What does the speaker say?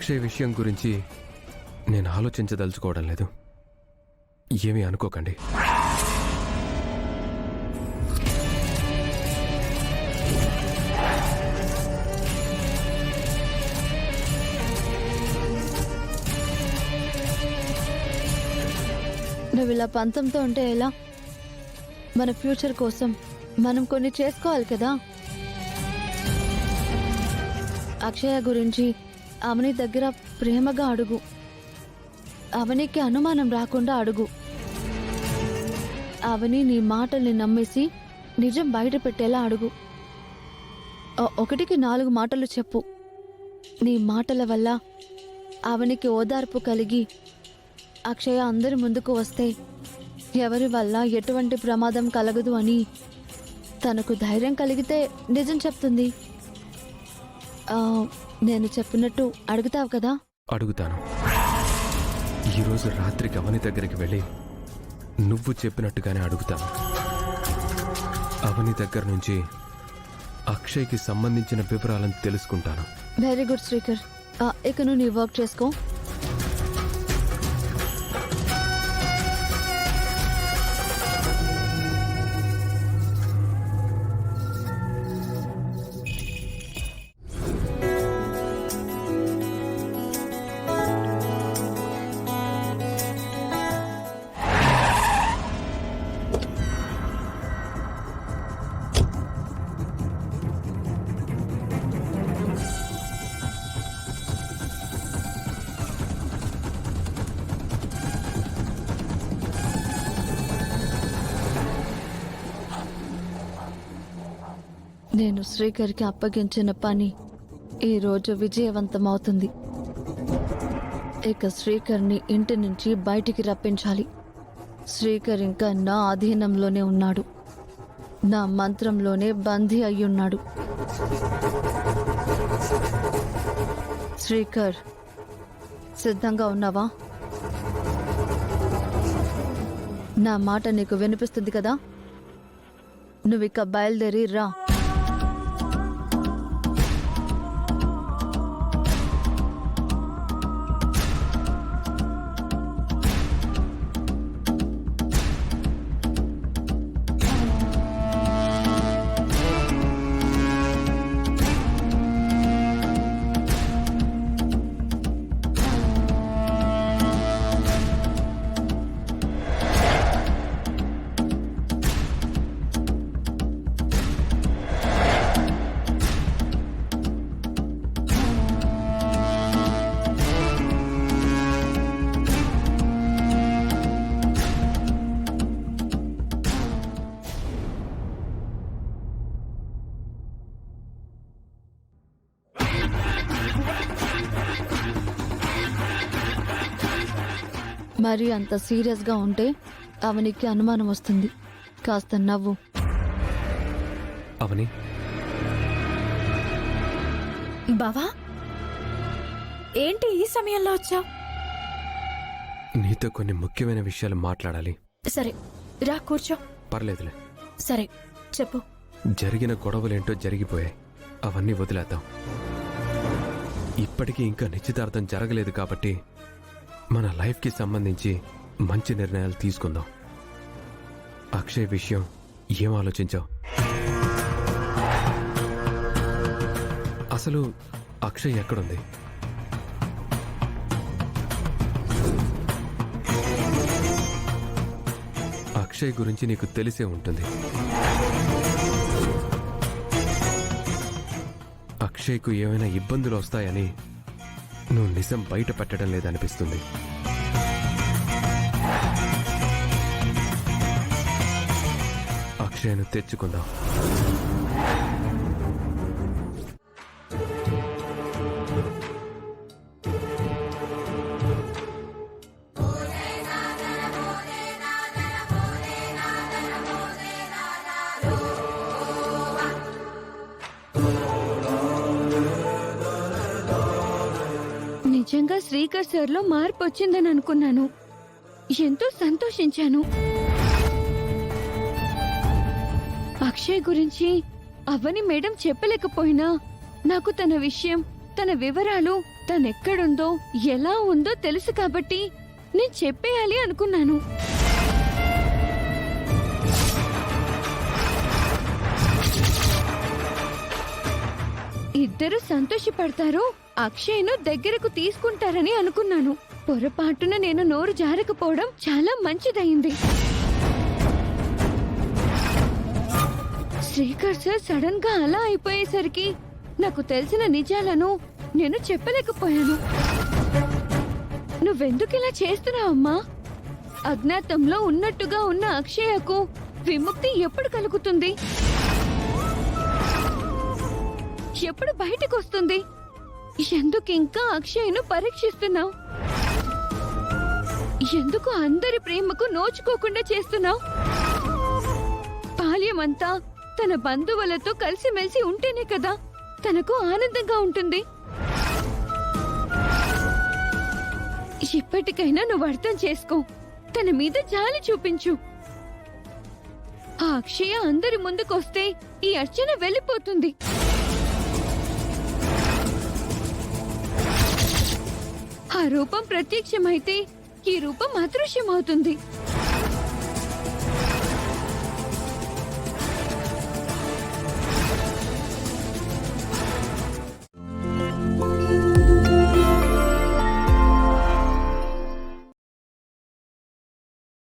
అక్షయ్ విషయం గురించి నేను ఆలోచించదలుచుకోవడం లేదు. ఏమీ అనుకోకండి. నువ్వు ఇలా పంతంతో ఉంటే ఎలా? మన ఫ్యూచర్ కోసం మనం కొన్ని చేసుకోవాలి కదా. అక్షయ గురించి అవని దగ్గర ప్రేమగా అడుగు. అవనికి అనుమానం రాకుండా అడుగు. అవని నీ మాటల్ని నమ్మేసి నిజం బయట పెట్టేలా అడుగు. 1కి 4 మాటలు చెప్పు. నీ మాటల వల్ల అవనికి ఓదార్పు కలిగి అక్షయ అందరి ముందుకు వస్తే ఎవరి వల్ల ఎటువంటి ప్రమాదం కలగదు అని తనకు ధైర్యం కలిగితే నిజం చెప్తుంది. నేను చెప్పినట్టు అడుగుతావు కదా? అడుగుతాను. ఈరోజు రాత్రికి అవని దగ్గరికి వెళ్ళి నువ్వు చెప్పినట్టుగానే అడుగుతాను. అవని దగ్గర నుంచి అక్షయ్కి సంబంధించిన వివరాలను తెలుసుకుంటాను. Very good Srikar. ఇక నువ్వు నీ వర్క్ చేసుకో. నేను శ్రీకర్కి అప్పగించిన పని ఈరోజు విజయవంతమవుతుంది. ఇక శ్రీకర్ని ఇంటి నుంచి బయటికి రప్పించాలి. శ్రీకర్ ఇంకా నా అధీనంలోనే ఉన్నాడు. నా మంత్రంలోనే బందీ అయ్యున్నాడు. శ్రీకర్, సిద్ధంగా ఉన్నావా? నా మాట నీకు వినిపిస్తుంది కదా? నువ్విక బయలుదేరి రా. మరి అంత సీరియస్గా ఉంటే అవనికి అనుమానం వస్తుంది. కాస్త నవ్వు. అవని, బావా, ఏంటి ఈ సమయంలో వచ్చావు? నీతో కొన్ని ముఖ్యమైన విషయాలు మాట్లాడాలి. సరే రా, కూర్చో. పర్లేదులే. సరే చెప్పు. జరిగిన గొడవలేంటో జరిగిపోయాయి. అవన్నీ వదిలేద్దాం. ఇప్పటికీ ఇంకా నిశ్చితార్థం జరగలేదు కాబట్టి మన లైఫ్కి సంబంధించి మంచి నిర్ణయాలు తీసుకుందాం. అక్షయ్ విషయం ఏం ఆలోచించావు? అసలు అక్షయ్ ఎక్కడుంది? అక్షయ్ గురించి నీకు తెలిసే ఉంటుంది. అక్షయ్కు ఏమైనా ఇబ్బందులు వస్తాయని నువ్వు నిజం బయట పెట్టడం లేదనిపిస్తుంది. అక్షయ్ను తెచ్చుకుందాం. నిజంగా శ్రీకర్ సార్లో మార్పు వచ్చిందని అనుకున్నాను. ఎంతో సంతోషించాను. అక్షయ్ గురించి అవని మేడం చెప్పలేకపోయినా నాకు తన విషయం, తన వివరాలు తనెక్కడుందో ఎలా ఉందో తెలుసు కాబట్టి నేను చెప్పేయాలి అనుకున్నాను. ఇద్దరు సంతోషపడతారు, అక్షయ్ను దగ్గరకు తీసుకుంటారని అనుకున్నాను. పొరపాటున నేను నోరు జారకపోవడం చాలా మంచిదయింది. శ్రీకర్ సార్ సడన్ గా అలా అయిపోయేసరికి నాకు తెలిసిన నిజాలను నేను చెప్పలేకపోయాను. నువ్వెందుకు ఇలా చేస్తున్నావమ్మా? అజ్ఞాతంలో ఉన్నట్టుగా ఉన్న అక్షయకు విముక్తి ఎప్పుడు కలుగుతుంది? ఎప్పుడు బయటకు వస్తుంది? ఎందుకు ఇంకా అక్షయ్ను పరీక్షిస్తున్నావు? ఎందుకు అందరి ప్రేమకు నోచుకోకుండా చేస్తున్నావు? బాల్యమంతా తన బంధువులతో కలిసిమెలిసి ఉంటేనే కదా తనకు ఆనందంగా ఉంటుంది. ఇప్పటికైనా నువ్వు అర్థం చేసుకో. తన మీద జాలి చూపించు. ఆ అక్షయ అందరి ముందుకొస్తే ఈ అర్చన వెళ్ళిపోతుంది. ఆ రూపం ప్రత్యక్షమైతే ఈ రూపం అదృశ్యమవుతుంది.